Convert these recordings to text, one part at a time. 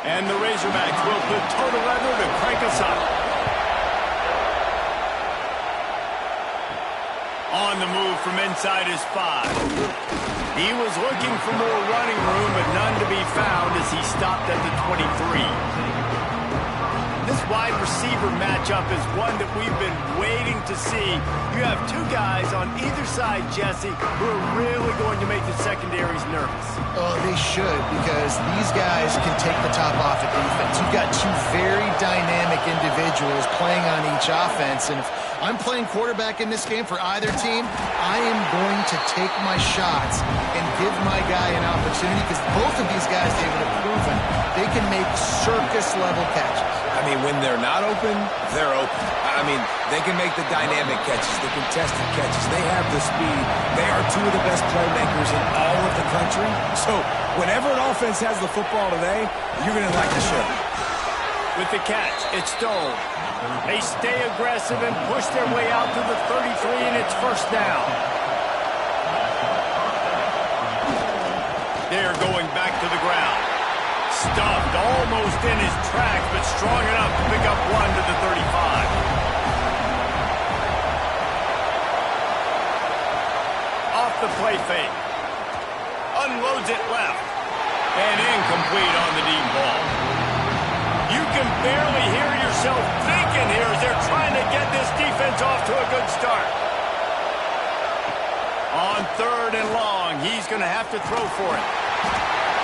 And the Razorbacks will put total leather to crank us up. On the move from inside his 5. He was looking for more running room, but none to be found as he stopped at the 23. This wide receiver matchup is one that we've been waiting to see. You have two guys on either side, Jesse, who are really going to make the secondaries nervous. Oh, they should, because these guys can take the top off at defense. You've got two very dynamic individuals playing on each offense, and if I'm playing quarterback in this game for either team, I am going to take my shots and give my guy an opportunity, because both of these guys, David, have proven they can make circus-level catches. I mean, when they're not open, they're open. I mean, they can make the dynamic catches, the contested catches. They have the speed. They are two of the best playmakers in all of the country. So whenever an offense has the football today, you're going to like the show. With the catch, it's Stoll. They stay aggressive and push their way out to the 33, and it's first down. They're going back to the ground. Stuffed almost in his tracks, but strong enough to pick up one to the 35. Off the play fake. Unloads it left. And incomplete on the deep ball. You can barely hear yourself thinking here as they're trying to get this defense off to a good start. On 3rd and long, he's going to have to throw for it.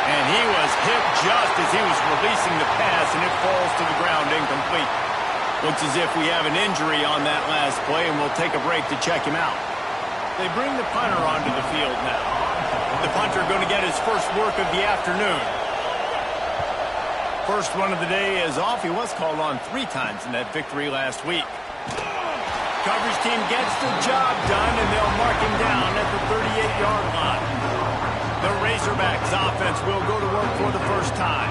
And he was hit just as he was releasing the pass, and it falls to the ground incomplete. Looks as if we have an injury on that last play, and we'll take a break to check him out. They bring the punter onto the field now. The punter going to get his first work of the afternoon. First one of the day is off. He was called on 3 times in that victory last week. Coverage team gets the job done, and they'll mark him down at the 38-yard line. The Razorbacks offense will go to work for the first time.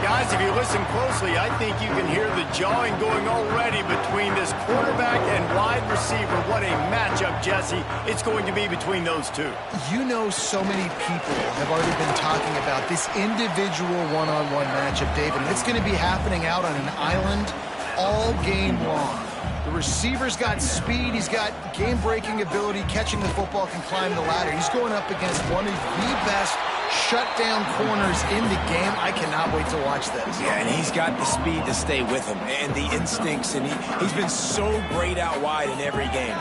Guys, if you listen closely, I think you can hear the jawing going already between this quarterback and wide receiver. What a matchup, Jesse, it's going to be between those two. You know, so many people have already been talking about this individual one-on-one matchup, David, and it's going to be happening out on an island all game long. The receiver's got speed, he's got game-breaking ability, catching the football, can climb the ladder. He's going up against one of the best shutdown corners in the game. I cannot wait to watch this. Yeah, and he's got the speed to stay with him and the instincts, and he's been so great out wide in every game.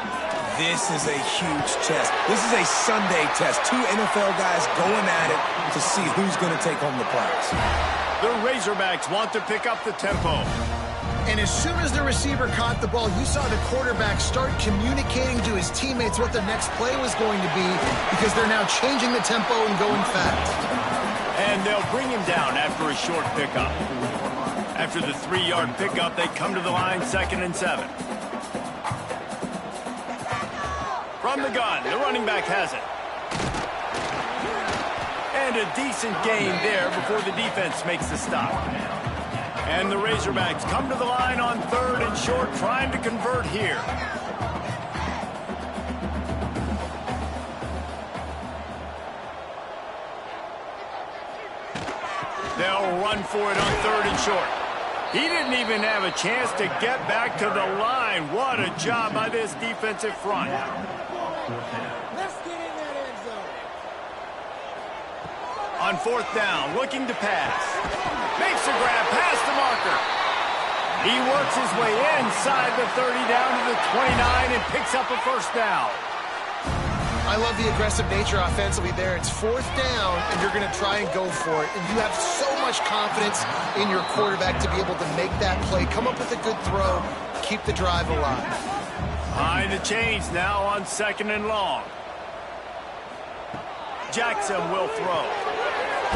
This is a huge test. This is a Sunday test. 2 NFL guys going at it to see who's going to take home the prize. The Razorbacks want to pick up the tempo. And as soon as the receiver caught the ball, you saw the quarterback start communicating to his teammates what the next play was going to be, because they're now changing the tempo and going fast. And they'll bring him down after a short pickup. After the 3-yard pickup, they come to the line, 2nd and 7. From the gun, the running back has it. And a decent gain there before the defense makes the stop. And the Razorbacks come to the line on 3rd and short, trying to convert here. They'll run for it on 3rd and short. He didn't even have a chance to get back to the line. What a job by this defensive front. Let's get in that end zone. On 4th down, looking to pass. Makes a grab past the marker. He works his way inside the 30 down to the 29 and picks up a first down. I love the aggressive nature offensively there. It's 4th down, and you're going to try and go for it. And you have so much confidence in your quarterback to be able to make that play, come up with a good throw, keep the drive alive. Behind the chains now on 2nd and long. Jackson will throw.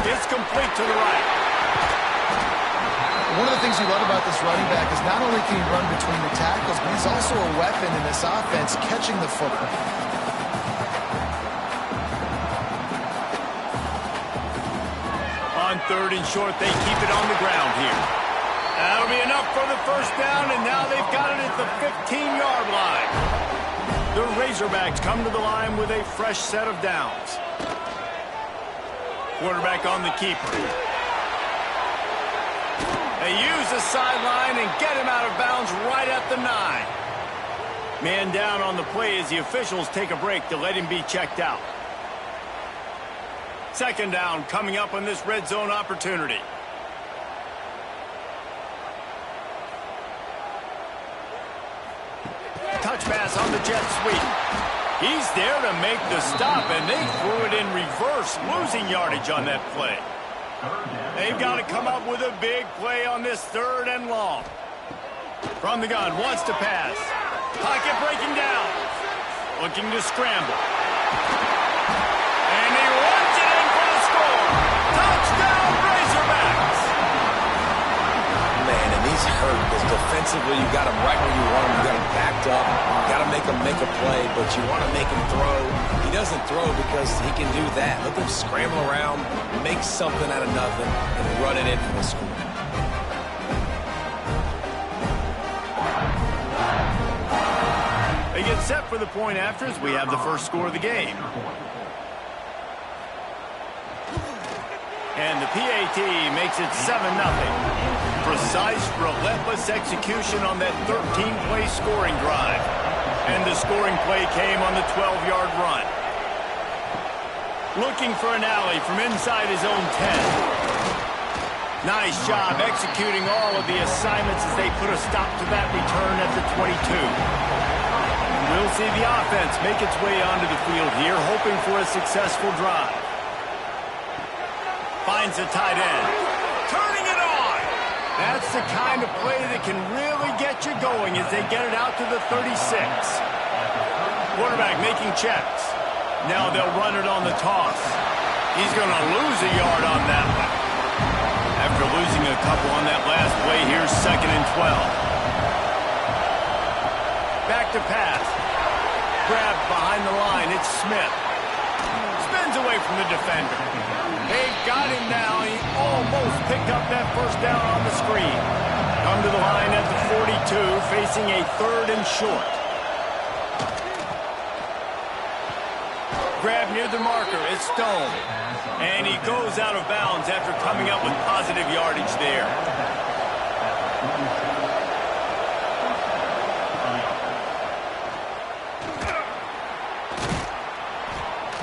It's complete to the right. One of the things you love about this running back is not only can he run between the tackles, but he's also a weapon in this offense, catching the football. On 3rd and short, they keep it on the ground here. That'll be enough for the first down, and now they've got it at the 15-yard line. The Razorbacks come to the line with a fresh set of downs. Quarterback on the keeper. They use the sideline and get him out of bounds right at the 9. Man down on the play as the officials take a break to let him be checked out. Second down coming up on this red zone opportunity. Touch pass on the jet sweep. He's there to make the stop, and they threw it in reverse, losing yardage on that play. They've got to come up with a big play on this 3rd and long. From the gun, wants to pass. Pocket breaking down. Looking to scramble. And he runs it in for the score. Touchdown, Razorbacks! Man, and he's hurt because defensively you got him right where you want him. You got him backed up. You got to make him make a play, but you want to make him throw. He doesn't throw because he can do that. Let him scramble around, make something out of nothing, and run it in for the score. They get set for the point after as we have the first score of the game. And the PAT makes it 7-0. Precise, relentless execution on that 13-play scoring drive. And the scoring play came on the 12-yard run. Looking for an alley from inside his own 10. Nice job executing all of the assignments as they put a stop to that return at the 22. We'll see the offense make its way onto the field here, hoping for a successful drive. Finds a tight end. Turning it on! That's the kind of play that can really get you going as they get it out to the 36. Quarterback making checks. Now they'll run it on the toss. He's going to lose a yard on that one. After losing a couple on that last play, here's 2nd and 12. Back to pass. Grabbed behind the line. It's Smith. Spins away from the defender. They've got him now. He almost picked up that first down on the screen. Come to the line at the 42, facing a 3rd and short. Grab near the marker. It's Stone. And he goes out of bounds after coming up with positive yardage there.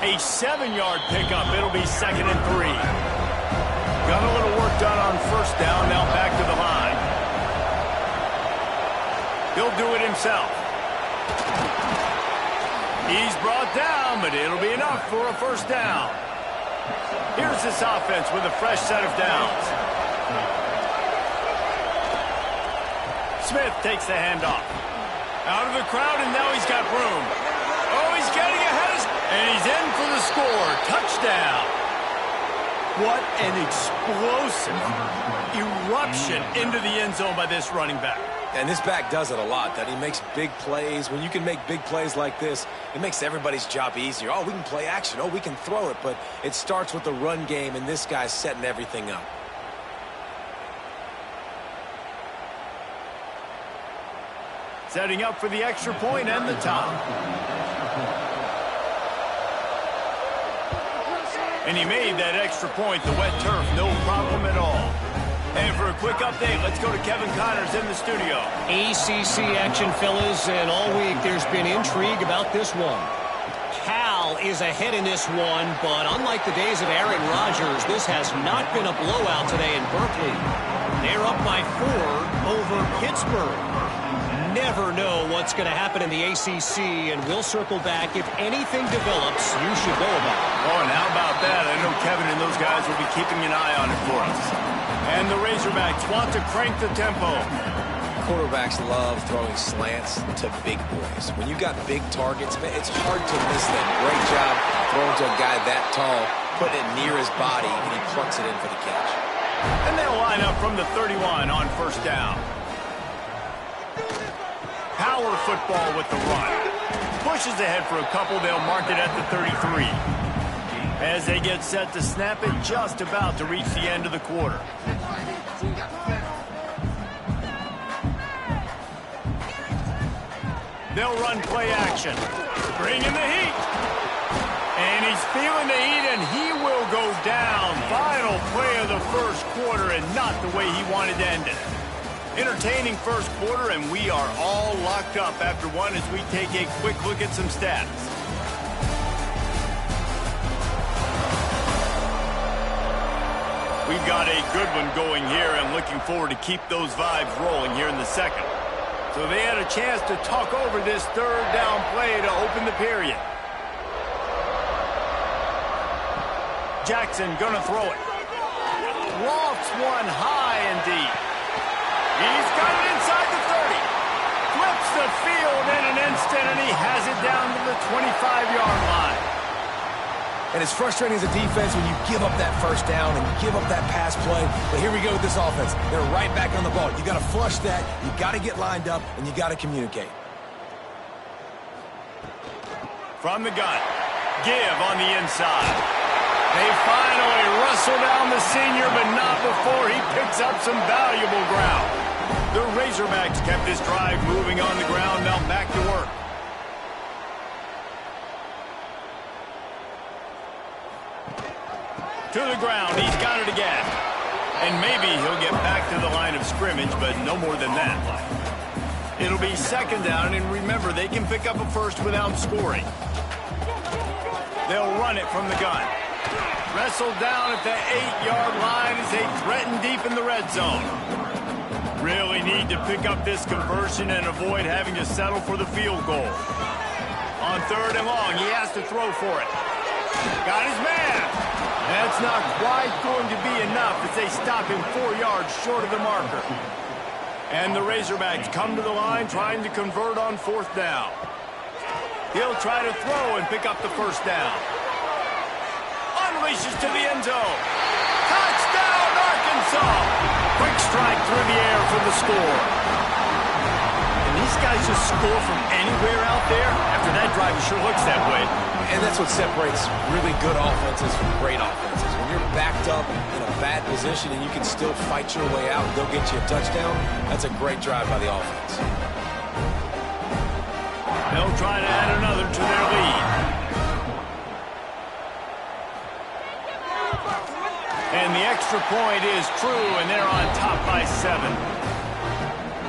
A 7-yard pickup. It'll be 2nd and 3. Got a little work done on first down. Now back to the line. He'll do it himself. He's brought down, but it'll be enough for a first down. Here's this offense with a fresh set of downs. Smith takes the handoff. Out of the crowd, and now he's got room. Oh, he's getting ahead. And he's in for the score. Touchdown. What an explosive eruption into the end zone by this running back. And this back does it a lot, that he makes big plays. When you can make big plays like this, it makes everybody's job easier. Oh, we can play action. Oh, we can throw it. But it starts with the run game, and this guy's setting everything up. Setting up for the extra point and the top. And he made that extra point, the wet turf, no problem at all. And for a quick update, let's go to Kevin Connors in the studio. ACC action, fellas, and all week there's been intrigue about this one. Cal is ahead in this one, but unlike the days of Aaron Rodgers, this has not been a blowout today in Berkeley. They're up by 4 over Pittsburgh. Never know what's going to happen in the ACC, and we'll circle back. If anything develops, you should know about it. Oh, and how about that? I know Kevin and those guys will be keeping an eye on it for us. And the Razorbacks want to crank the tempo. Quarterbacks love throwing slants to big boys. When you got big targets, man, it's hard to miss them. Great job throwing to a guy that tall, putting it near his body, and he plucks it in for the catch. And they'll line up from the 31 on first down. Power football with the run. Pushes ahead for a couple. They'll mark it at the 33. As they get set to snap it, just about to reach the end of the quarter. They'll run play action. Bring in the heat. And he's feeling the heat, and he will go down. Final play of the first quarter, and not the way he wanted to end it. Entertaining first quarter, and we are all locked up after one as we take a quick look at some stats. We've got a good one going here, and looking forward to keep those vibes rolling here in the second. So they had a chance to talk over this third down play to open the period. Jackson gonna throw it. Lofts one high and deep. He's got it inside the 30. Flips the field in an instant, and he has it down to the 25-yard line. And it's frustrating as a defense when you give up that first down and you give up that pass play. But here we go with this offense. They're right back on the ball. You got to flush that. You got to get lined up, and you got to communicate. From the gun, give on the inside. They finally wrestle down the senior, but not before he picks up some valuable ground. The Razorbacks kept this drive moving on the ground. Now back to work. To the ground, he's got it again. And maybe he'll get back to the line of scrimmage, but no more than that. It'll be second down, and remember, they can pick up a first without scoring. They'll run it from the gun. Wrestled down at the 8-yard line as they threaten deep in the red zone. Really need to pick up this conversion and avoid having to settle for the field goal. On third and long, he has to throw for it. Got his man. That's not quite going to be enough as they stop him 4 yards short of the marker. And the Razorbacks come to the line trying to convert on fourth down. He'll try to throw and pick up the first down. Unleashes to the end zone. Touchdown, Arkansas! Quick strike through the air for the score. And these guys just score from anywhere out there? After that drive, it sure looks that way. And that's what separates really good offenses from great offenses. When you're backed up in a bad position and you can still fight your way out and go get you a touchdown, that's a great drive by the offense. They'll try to add another to their lead. And the extra point is true, and they're on top by 7.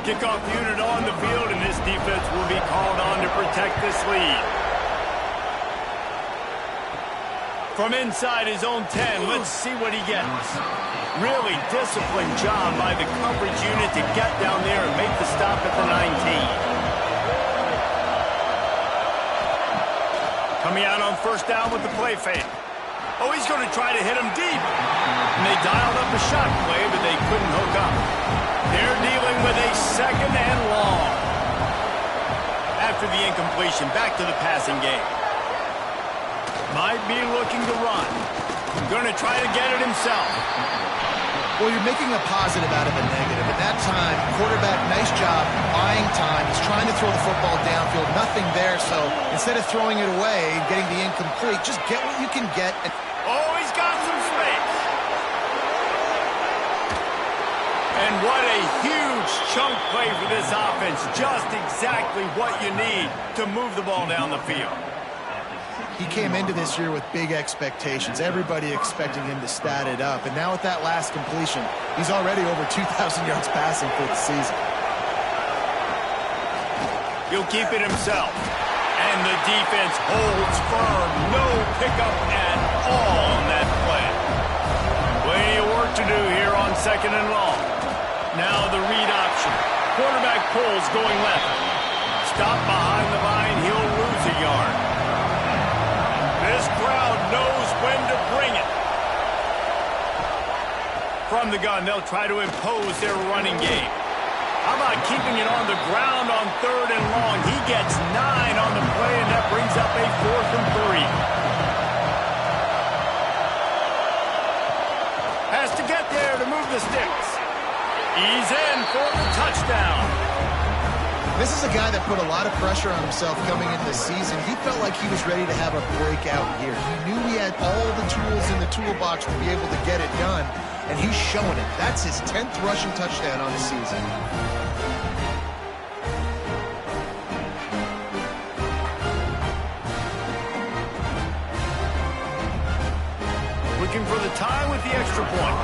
Kickoff unit on the field, and this defense will be called on to protect this lead. From inside his own 10, let's see what he gets. Really disciplined job by the coverage unit to get down there and make the stop at the 19. Coming out on first down with the play fake. Oh, he's going to try to hit him deep. And they dialed up a shot play, but they couldn't hook up. They're dealing with a second and long. After the incompletion, back to the passing game. Might be looking to run. Going to try to get it himself. Well, you're making a positive out of a negative. At that time, quarterback, nice job, buying time. He's trying to throw the football downfield. Nothing there, so instead of throwing it away and getting the incomplete, just get what you can get. Oh, he's got some space. And what a huge chunk play for this offense. Just exactly what you need to move the ball down the field. He came into this year with big expectations. Everybody expecting him to stat it up. And now with that last completion, he's already over 2,000 yards passing for the season. He'll keep it himself. And the defense holds firm. No pickup at all on that play. Plenty of work to do here on second and long. Now the read option. Quarterback pulls going left. Stop behind the line. He'll lose a yard. This crowd knows when to bring it. From the gun, they'll try to impose their running game. How about keeping it on the ground on third and long? He gets 9 on the play, and that brings up a 4th and 3. Has to get there to move the sticks. He's in for the touchdown. This is a guy that put a lot of pressure on himself coming into the season. He felt like he was ready to have a breakout year. He knew he had all the tools in the toolbox to be able to get it done, and he's showing it. That's his 10th rushing touchdown on the season. extra point.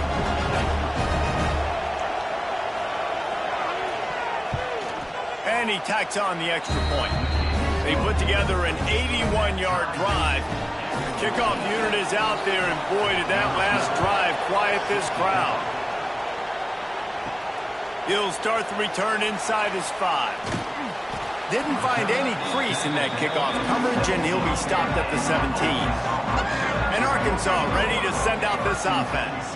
And he tacks on the extra point. They put together an 81-yard drive. The kickoff unit is out there, and boy, did that last drive quiet this crowd. He'll start the return inside his 5. Didn't find any crease in that kickoff coverage, and he'll be stopped at the 17. And Arkansas ready to send out this offense.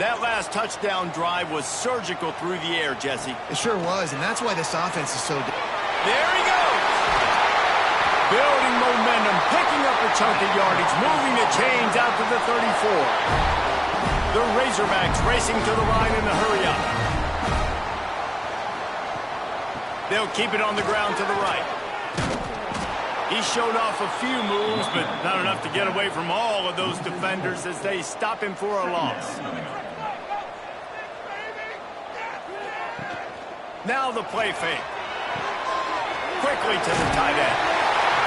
That last touchdown drive was surgical through the air, Jesse. It sure was, and that's why this offense is so... There he goes! Building momentum, picking up a chunk of yardage, moving the chains out to the 34. The Razorbacks racing to the line in the hurry-up. They'll keep it on the ground to the right. He showed off a few moves, but not enough to get away from all of those defenders as they stop him for a loss. Now the play fake. Quickly to the tight end.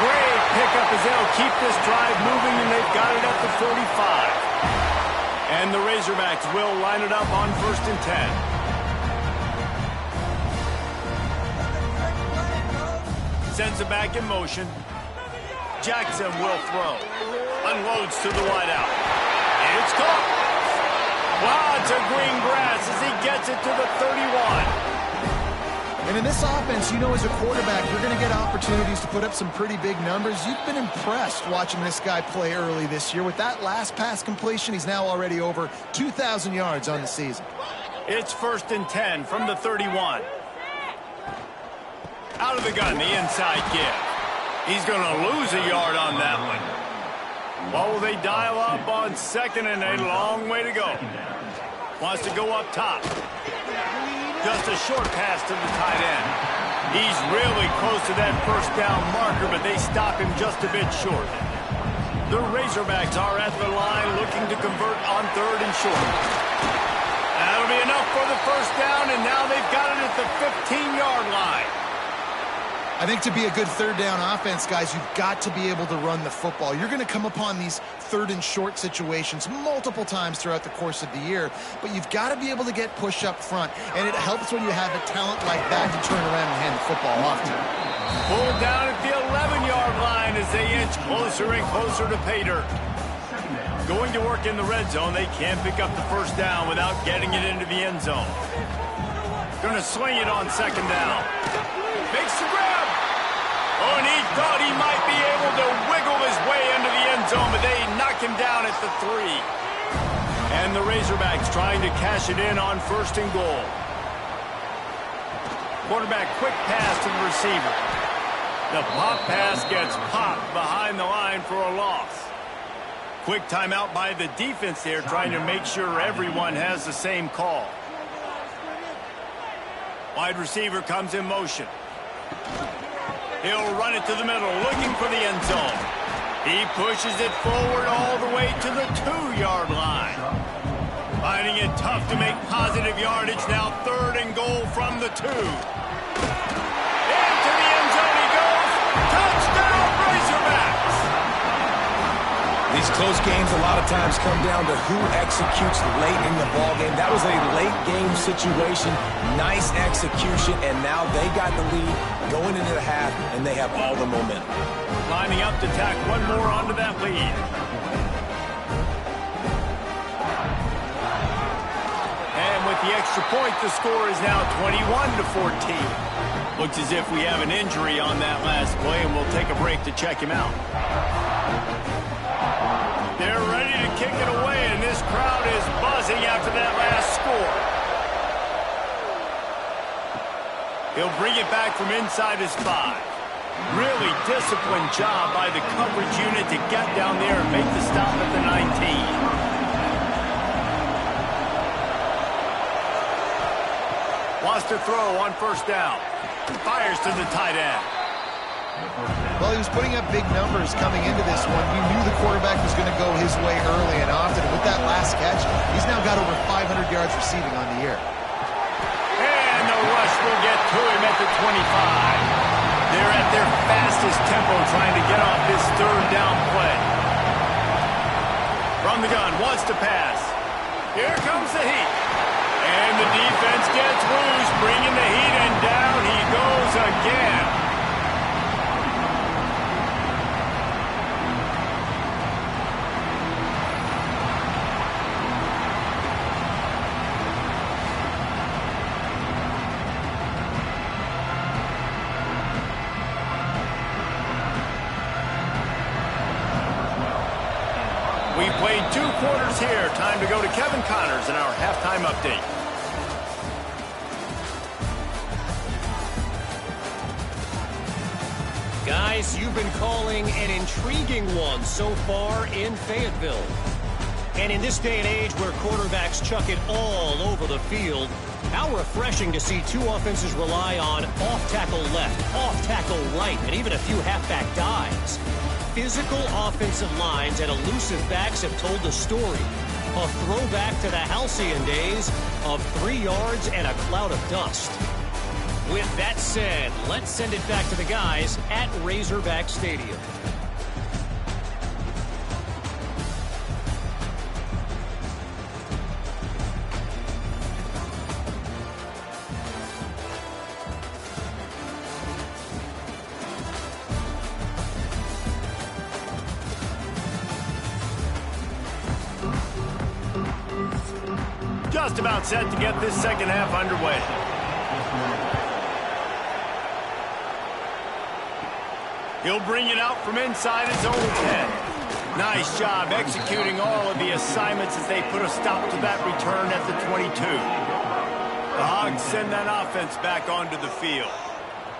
Great pickup as they'll keep this drive moving, and they've got it at the 45. And the Razorbacks will line it up on 1st and 10. Sends it back in motion. Jackson will throw. Unloads to the wideout. It's caught. Lots of green grass as he gets it to the 31. And in this offense, you know, as a quarterback, you're going to get opportunities to put up some pretty big numbers. You've been impressed watching this guy play early this year. With that last pass completion, he's now already over 2,000 yards on the season. It's 1st and 10 from the 31. Out of the gun, the inside give. He's going to lose a yard on that one. What will they dial up on 2nd and a long way to go? Wants to go up top. Just a short pass to the tight end. He's really close to that 1st down marker, but they stop him just a bit short. The Razorbacks are at the line looking to convert on 3rd and short. That'll be enough for the 1st down, and now they've got it at the 15-yard line. I think to be a good 3rd down offense, guys, you've got to be able to run the football. You're going to come upon these 3rd and short situations multiple times throughout the course of the year, but you've got to be able to get push up front, and it helps when you have a talent like that to turn around and hand the football off to. Pulled down at the 11-yard line as they inch closer and closer to pay dirt. Going to work in the red zone, they can't pick up the 1st down without getting it into the end zone. Going to sling it on 2nd down. Makes the grab. Oh, and he thought he might be able to wiggle his way into the end zone, but they knock him down at the 3. And the Razorbacks trying to cash it in on 1st and goal. Quarterback quick pass to the receiver. The pop pass gets popped behind the line for a loss. Quick timeout by the defense there, trying to make sure everyone has the same call. Wide receiver comes in motion. He'll run it to the middle, looking for the end zone. He pushes it forward all the way to the 2-yard line. Finding it tough to make positive yardage. Now 3rd and goal from the 2. Into the end zone he goes. Touchdown, Razorbacks! These close games a lot of times come down to who executes late in the ball game. That was a late game situation. Nice execution, and now they got the lead going into the half, and they have all the momentum. Lining up to tack one more onto that lead. And with the extra point, the score is now 21-14. Looks as if we have an injury on that last play, and we'll take a break to check him out. They're ready to kick it away, and this crowd is buzzing after that last score. He'll bring it back from inside his 5. Really disciplined job by the coverage unit to get down there and make the stop at the 19. Wants to throw on 1st down. Fires to the tight end. Well, he was putting up big numbers coming into this one. You knew the quarterback was going to go his way early and often. And with that last catch, he's now got over 500 yards receiving on the year. And the rush will get to him at the 25. They're at their fastest tempo trying to get off this 3rd down play. From the gun, wants to pass. Here comes the heat. And the defense gets loose, bringing the heat, and down he goes again. We played 2 quarters here. Time to go to Kevin Connors in our halftime update. Guys, you've been calling an intriguing one so far in Fayetteville. And in this day and age where quarterbacks chuck it all over the field, how refreshing to see 2 offenses rely on off-tackle left, off-tackle right, and even a few halfback dives. Physical offensive lines and elusive backs have told the story. A throwback to the halcyon days of 3 yards and a cloud of dust. With that said, let's send it back to the guys at Razorback Stadium. Just about set to get this second half underway. He'll bring it out from inside his own 10. Nice job executing all of the assignments as they put a stop to that return at the 22. The Hogs send that offense back onto the field.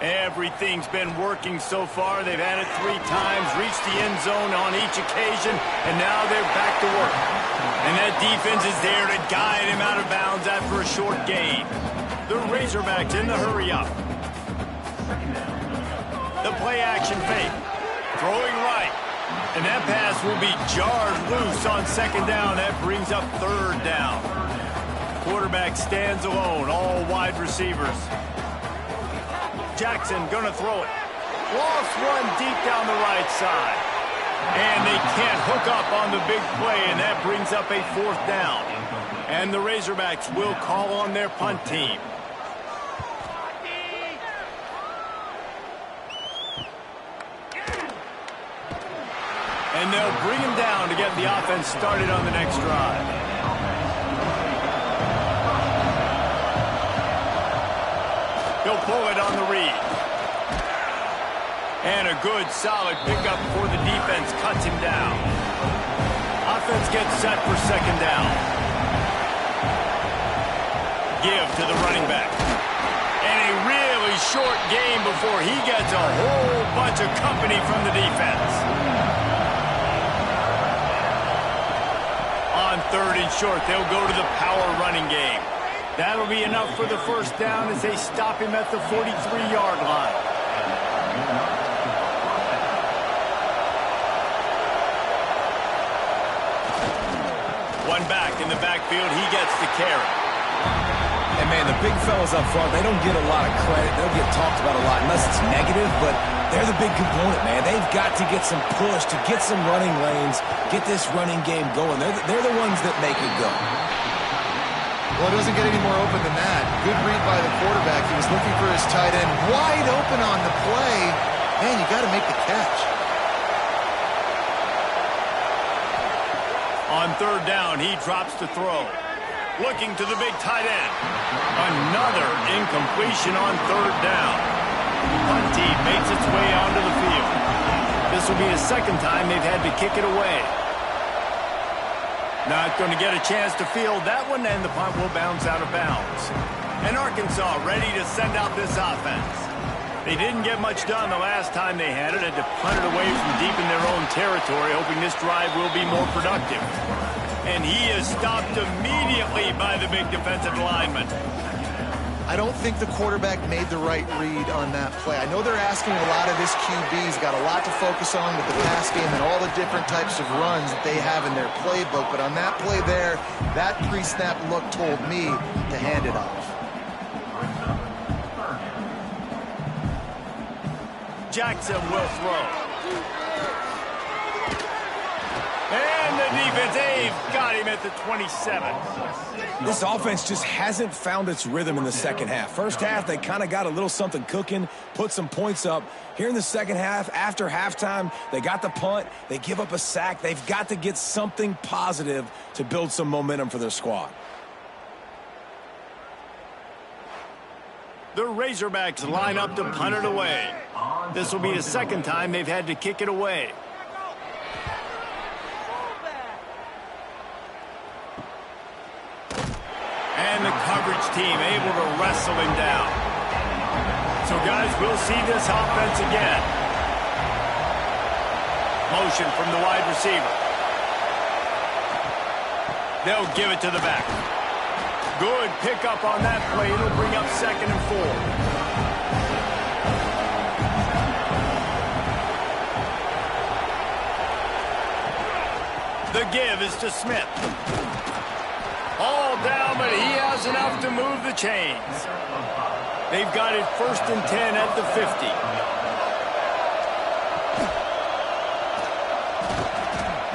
Everything's been working so far. They've had it 3 times, reached the end zone on each occasion, and now they're back to work. And that defense is there to guide him out of bounds after a short gain. The Razorbacks in the hurry up. The play action fake. Throwing right. And that pass will be jarred loose on second down. That brings up third down. Quarterback stands alone, all wide receivers. Jackson gonna throw it. Lost one deep down the right side. And they can't hook up on the big play, and that brings up a 4th down. And the Razorbacks will call on their punt team. And they'll bring him down to get the offense started on the next drive. He'll pull it on the read. And a good, solid pickup before the defense cuts him down. Offense gets set for second down. Give to the running back. And a really short game before he gets a whole bunch of company from the defense. On 3rd and short, they'll go to the power running game. That'll be enough for the first down as they stop him at the 43-yard line. One back in the backfield, he gets the carry. And, man, the big fellas up front, they don't get a lot of credit. They'll get talked about a lot unless it's negative, but they're the big component, man. They've got to get some push, to get some running lanes, get this running game going. They're the ones that make it go. Well, it doesn't get any more open than that. Good read by the quarterback. He was looking for his tight end wide open on the play. Man, you got to make the catch. On 3rd down, he drops to throw. Looking to the big tight end. Another incompletion on 3rd down. Punt team makes its way onto the field. This will be the 2nd time they've had to kick it away. Not going to get a chance to field that one, and the punt will bounce out of bounds. And Arkansas ready to send out this offense. They didn't get much done the last time they had it, had to punt it away from deep in their own territory, hoping this drive will be more productive. And he is stopped immediately by the big defensive lineman. I don't think the quarterback made the right read on that play. I know they're asking a lot of this QB. He's got a lot to focus on with the pass game and all the different types of runs that they have in their playbook. But on that play there, that pre-snap look told me to hand it off. Jackson will throw. And the defense, they've got him at the 27. This offense just hasn't found its rhythm in the second half. First half, they kind of got a little something cooking, put some points up. Here in the second half, after halftime, they got the punt, they give up a sack. They've got to get something positive to build some momentum for their squad. The Razorbacks line up to punt it away. This will be the second time they've had to kick it away. And the coverage team able to wrestle him down. So, guys, we'll see this offense again. Motion from the wide receiver. They'll give it to the back. Good pickup on that play. It'll bring up 2nd and 4. The give is to Smith. All down, but he has enough to move the chains. They've got it 1st and 10 at the 50.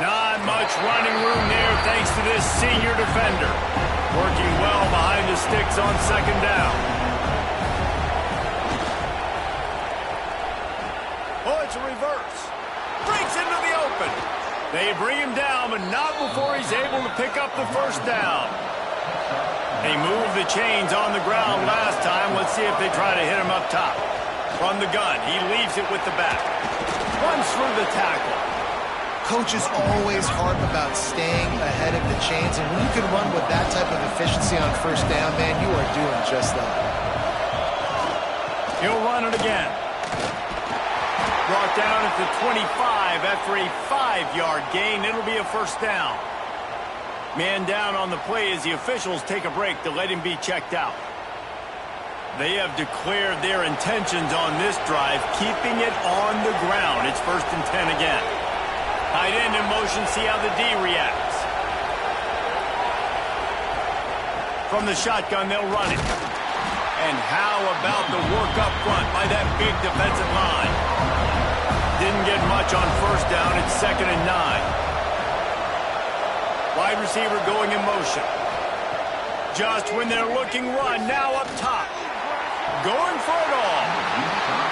Not much running room there thanks to this senior defender. Working well behind the sticks on 2nd down. Oh, it's a reverse. Breaks into the open. They bring him down, but not before he's able to pick up the 1st down. They moved the chains on the ground last time. Let's see if they try to hit him up top. From the gun, he leaves it with the back. Runs through the tackle. Coaches always harp about staying ahead of the chains, and when you can run with that type of efficiency on 1st down, man, you are doing just that. He'll run it again. Brought down at the 25 after a 5-yard gain. It'll be a 1st down. Man down on the play as the officials take a break to let him be checked out. They have declared their intentions on this drive, keeping it on the ground. It's 1st and 10 again. Tight end in motion, see how the D reacts. From the shotgun, they'll run it. And how about the work up front by that big defensive line? Didn't get much on 1st down. It's 2nd and 9. Wide receiver going in motion. Just when they're looking run, now up top. Going for it all.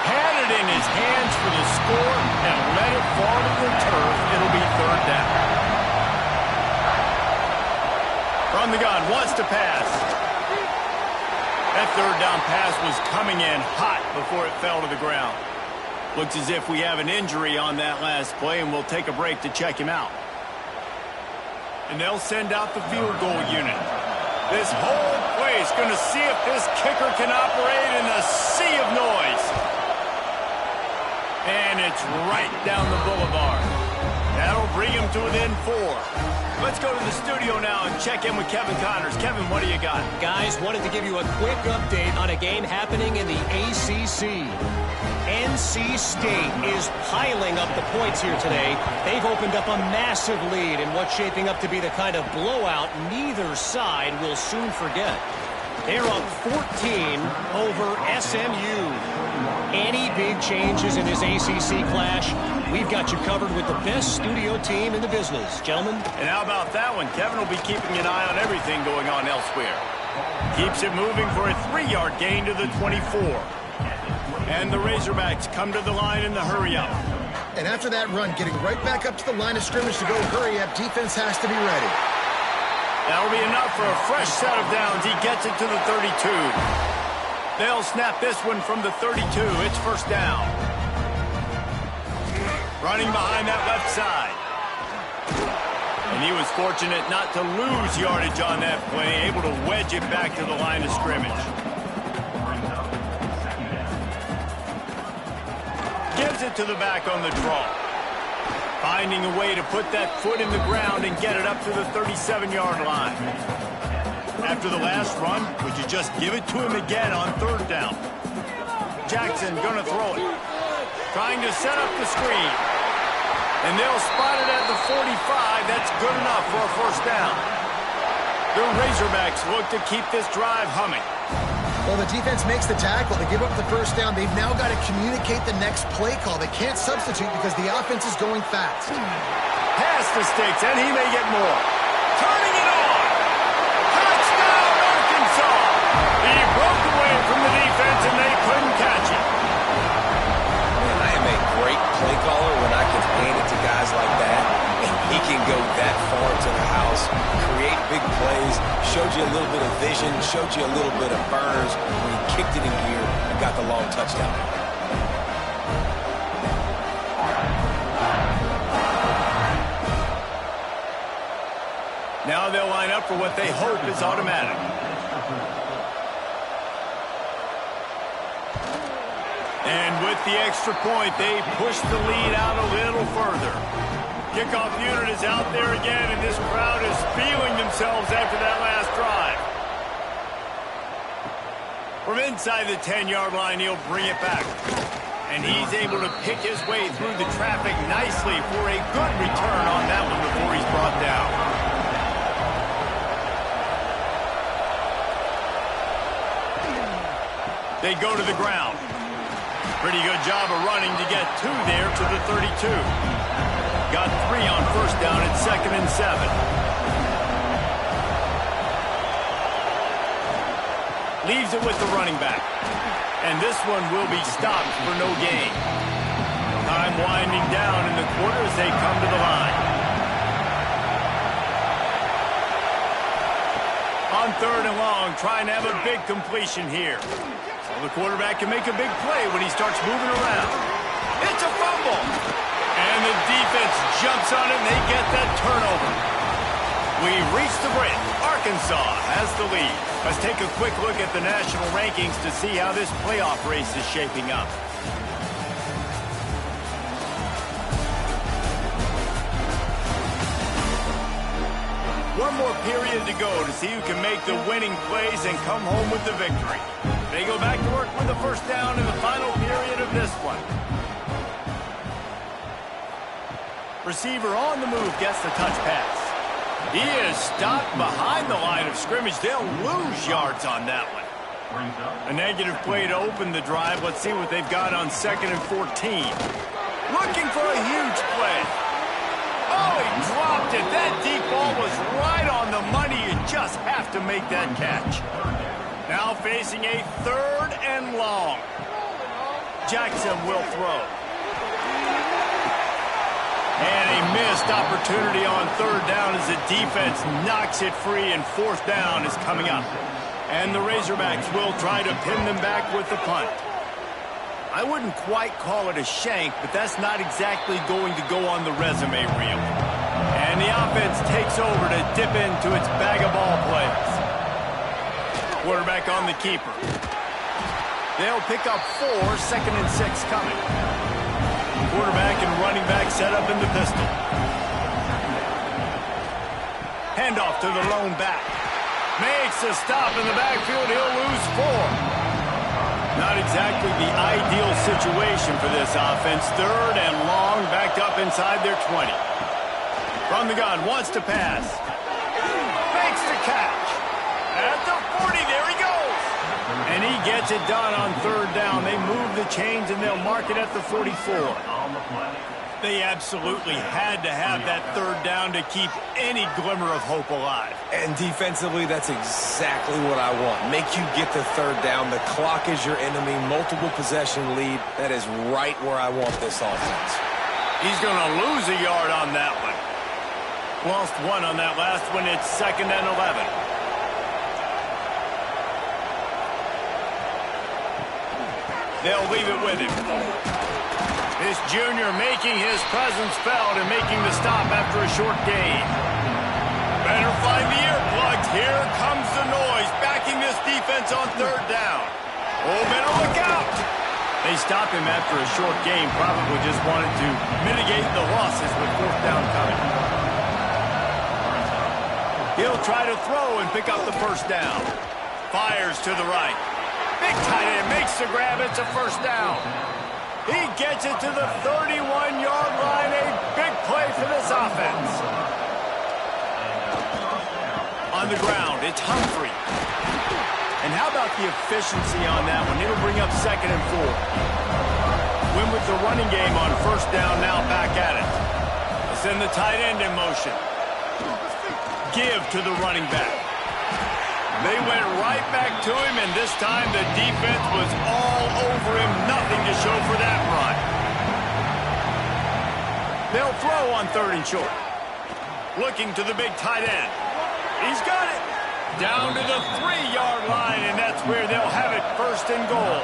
Had it in his hands for the score and let it fall to the turf. It'll be 3rd down. From the gun, wants to pass. That 3rd down pass was coming in hot before it fell to the ground. Looks as if we have an injury on that last play, and we'll take a break to check him out. And they'll send out the field goal unit. This whole place going to see if this kicker can operate in a sea of noise. And it's right down the boulevard. That'll bring him to within 4. Let's go to the studio now and check in with Kevin Connors. Kevin, what do you got? Guys, wanted to give you a quick update on a game happening in the ACC. NC State is piling up the points here today. They've opened up a massive lead in what's shaping up to be the kind of blowout neither side will soon forget. They're up 14 over SMU. Any big changes in this ACC clash, we've got you covered with the best studio team in the business. Gentlemen? And how about that one? Kevin will be keeping an eye on everything going on elsewhere. Keeps it moving for a 3-yard gain to the 24. And the Razorbacks come to the line in the hurry-up. And after that run, getting right back up to the line of scrimmage to go hurry-up, defense has to be ready. That'll be enough for a fresh set of downs. He gets it to the 32. They'll snap this one from the 32. It's 1st down. Running behind that left side. And he was fortunate not to lose yardage on that play, able to wedge it back to the line of scrimmage. Gives it to the back on the draw. Finding a way to put that foot in the ground and get it up to the 37-yard line. After the last run, would you just give it to him again on 3rd down? Jackson gonna throw it. Trying to set up the screen. And they'll spot it at the 45. That's good enough for a 1st down. The Razorbacks look to keep this drive humming. Well, the defense makes the tackle. They give up the 1st down. They've now got to communicate the next play call. They can't substitute because the offense is going fast. past the sticks, and he may get more. Turning it on. Touchdown, Arkansas. He broke away from the defense, and they couldn't catch it. Man, I am a great play caller when I can hand it to guys like that. And he can go that far to the house, create big plays, showed you a little bit of vision, showed you a little bit of burners when he kicked it in gear and got the long touchdown. Now they'll line up for what they hope is automatic. And with the extra point, they push the lead out a little further. Kickoff unit is out there again, and this crowd is feeling themselves after that last drive. From inside the 10-yard line, he'll bring it back. And he's able to pick his way through the traffic nicely for a good return on that one before he's brought down. They go to the ground. Pretty good job of running to get two there to the 32. Got 3 on first down at 2nd and 7. Leaves it with the running back. And this one will be stopped for no gain. Time winding down in the quarter as they come to the line. On 3rd and long, trying to have a big completion here. So the quarterback can make a big play when he starts moving around. It's a fumble. And the defense jumps on it, and they get that turnover. We reach the break. Arkansas has the lead. Let's take a quick look at the national rankings to see how this playoff race is shaping up. One more period to go to see who can make the winning plays and come home with the victory. They go back to work with the first down in the final period of this one. Receiver on the move gets the touch pass. He is stopped behind the line of scrimmage. They'll lose yards on that one. A negative play to open the drive. Let's see what they've got on 2nd and 14. Looking for a huge play. Oh, he dropped it. That deep ball was right on the money. You just have to make that catch. Now facing a 3rd and long. Jackson will throw. And a missed opportunity on 3rd down as the defense knocks it free, and 4th down is coming up. And the Razorbacks will try to pin them back with the punt. I wouldn't quite call it a shank, but that's not exactly going to go on the resume reel. And the offense takes over to dip into its bag of ball plays. Quarterback on the keeper. They'll pick up 4, 2nd and 6 coming. Quarterback and running back set up in the pistol. Handoff to the lone back. Makes a stop in the backfield. He'll lose 4. Not exactly the ideal situation for this offense. 3rd and long, backed up inside their 20. From the gun, wants to pass. Makes the catch. At the 40, there he goes. And he gets it done on 3rd down. They move the chains, and they'll mark it at the 44. They absolutely had to have that 3rd down to keep any glimmer of hope alive. And defensively, that's exactly what I want. Make you get the 3rd down. The clock is your enemy. Multiple possession lead. That is right where I want this offense. He's going to lose a yard on that one. Lost 1 on that last one. It's 2nd and 11. They'll leave it with him. This junior making his presence felt and making the stop after a short gain. Better find the earplugs. Here comes the noise, backing this defense on 3rd down. Oh, better look out. They stopped him after a short gain. Probably just wanted to mitigate the losses with 4th down coming. He'll try to throw and pick up the first down. Fires to the right. Big tight end makes the grab. It's a first down. He gets it to the 31-yard line. A big play for this offense. On the ground, it's Humphrey. And how about the efficiency on that one? It'll bring up 2nd and 4. Win with the running game on first down, now back at it. A send the tight end in motion. Give to the running back. They went right back to him, and this time the defense was all over him. Nothing to show for that run. They'll throw on 3rd and short. Looking to the big tight end. He's got it. Down to the 3-yard line, and that's where they'll have it, 1st and goal.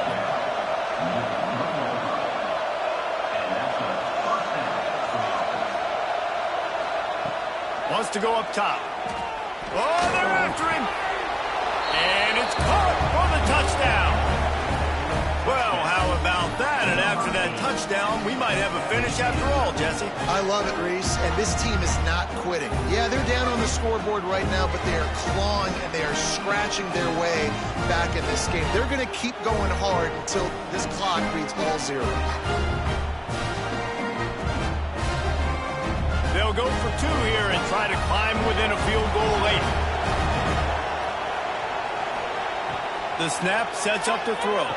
Wants to go up top. Oh, they're after him. And it's caught for the touchdown. Well, how about that? And after that touchdown, we might have a finish after all, Jesse. I love it, Reese, and this team is not quitting. Yeah, they're down on the scoreboard right now, but they are clawing and they are scratching their way back in this game. They're going to keep going hard until this clock reads all zeros. They'll go for 2 here and try to climb within a field goal late. The snap sets up the throw.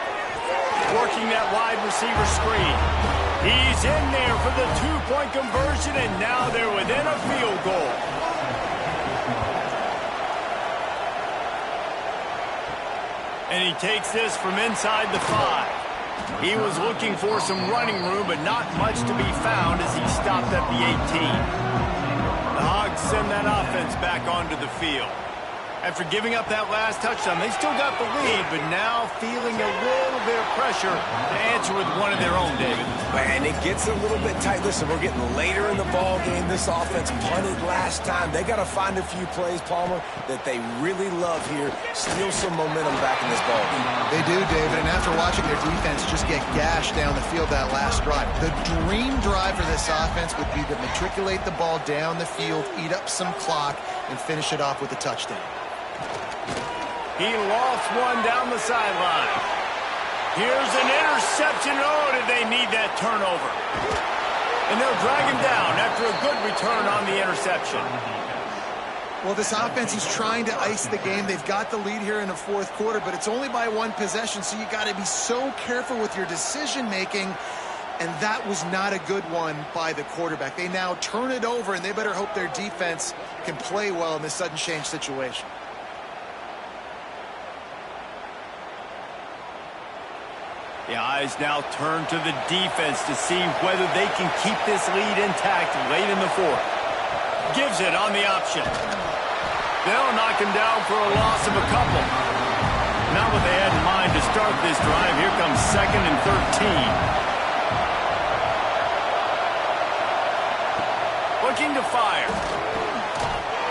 Working that wide receiver screen. He's in there for the 2-point conversion, and now they're within a field goal. And he takes this from inside the 5. He was looking for some running room, but not much to be found as he stopped at the 18. The Hogs send that offense back onto the field. After giving up that last touchdown, they still got the lead, but now feeling a little bit of pressure to answer with one of their own, David. And it gets a little bit tight. Listen, we're getting later in the ball game. This offense punted last time. They got to find a few plays, Palmer, that they really love here. Steal some momentum back in this ball game. They do, David, and after watching their defense just get gashed down the field that last drive, the dream drive for this offense would be to matriculate the ball down the field, eat up some clock, and finish it off with a touchdown. He lost one down the sideline. Here's an interception. Oh, did they need that turnover? And they'll drag him down after a good return on the interception. Well, this offense is trying to ice the game. They've got the lead here in the 4th quarter, but it's only by 1 possession, so you got to be so careful with your decision-making, and that was not a good one by the quarterback. They now turn it over, and they better hope their defense can play well in this sudden change situation. The eyes now turn to the defense to see whether they can keep this lead intact late in the 4th. Gives it on the option. They'll knock him down for a loss of a couple. Not what they had in mind to start this drive. Here comes 2nd and 13. Looking to fire.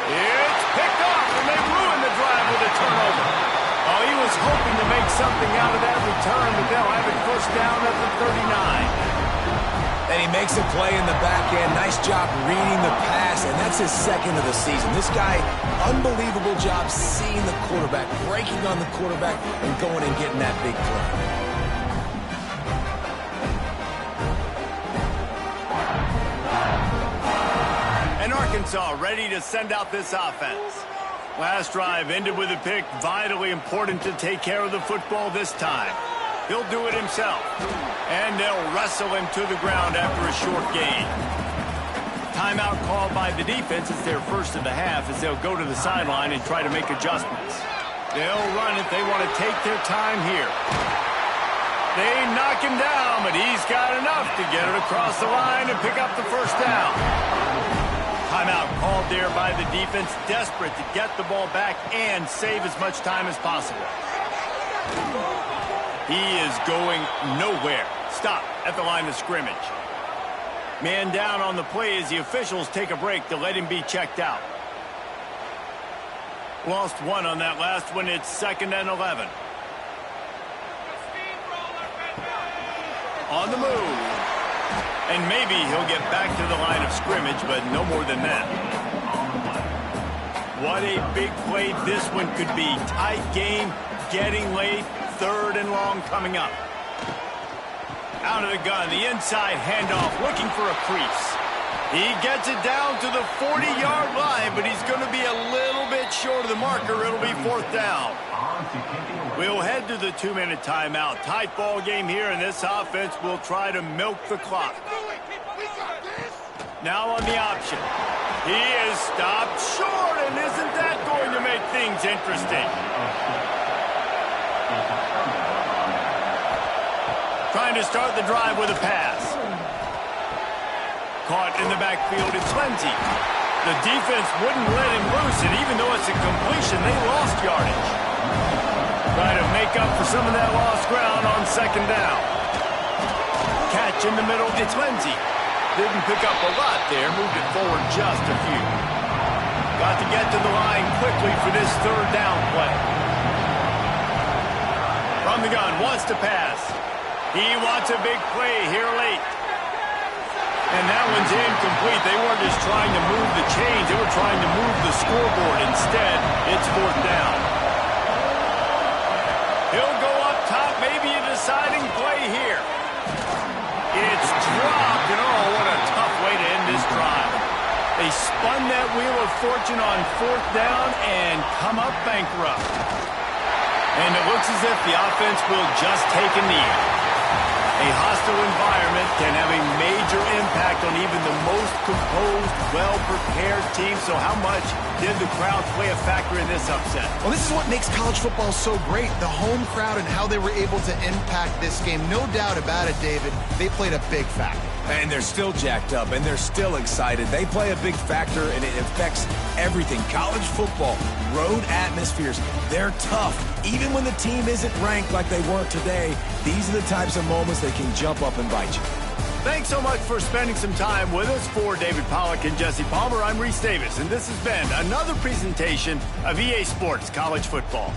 It's picked off, and they ruin the drive with a turnover. Oh, he was hoping to make something out of that return, but they'll have it 1st down at the 39. And he makes a play in the back end. Nice job reading the pass, and that's his 2nd of the season. This guy, unbelievable job seeing the quarterback, breaking on the quarterback, and going and getting that big play. And Arkansas ready to send out this offense. Last drive ended with a pick. Vitally important to take care of the football this time. He'll do it himself. And they'll wrestle him to the ground after a short gain. Timeout called by the defense. It's their 1st of the half as they'll go to the sideline and try to make adjustments. They'll run it. They want to take their time here. They knock him down, but he's got enough to get it across the line and pick up the 1st down. Timeout called there by the defense, desperate to get the ball back and save as much time as possible. He is going nowhere. Stop at the line of scrimmage. Man down on the play as the officials take a break to let him be checked out. Lost 1 on that last one. It's 2nd and 11. On the move. And maybe he'll get back to the line of scrimmage, but no more than that. What a big play this one could be. Tight game, getting late, 3rd and long coming up. Out of the gun, the inside handoff, looking for a crease. He gets it down to the 40-yard line, but he's going to be a little bit short of the marker. It'll be 4th down. We'll head to the 2-minute timeout. Tight ball game here, and this offense will try to milk the clock. Now on the option. He is stopped short, and isn't that going to make things interesting? Trying to start the drive with a pass. Caught in the backfield, it's Lindsey. The defense wouldn't let him loose, and even though it's a completion, they lost yardage. Trying to make up for some of that lost ground on second down. Catch in the middle, it's Lindsey. Didn't pick up a lot there, moved it forward just a few. Got to get to the line quickly for this third down play. From the gun, wants to pass. He wants a big play here late. And that one's incomplete. They weren't just trying to move the chains, they were trying to move the scoreboard. Instead, it's fourth down. He'll go up top, maybe a deciding play here. It's dropped, and oh, what a tough way to end this drive. They spun that wheel of fortune on fourth down and come up bankrupt. And it looks as if the offense will just take a knee. A hostile environment can have a major impact on even the most composed, well-prepared team. So how much did the crowd play a factor in this upset? Well, this is what makes college football so great. The home crowd and how they were able to impact this game. No doubt about it, David. They played a big factor. And they're still jacked up, and they're still excited. They play a big factor, and it affects everything. College football, road atmospheres, they're tough. Even when the team isn't ranked like they were today, these are the types of moments that can jump up and bite you. Thanks so much for spending some time with us. For David Pollack and Jesse Palmer, I'm Reese Davis, and this has been another presentation of EA Sports College Football.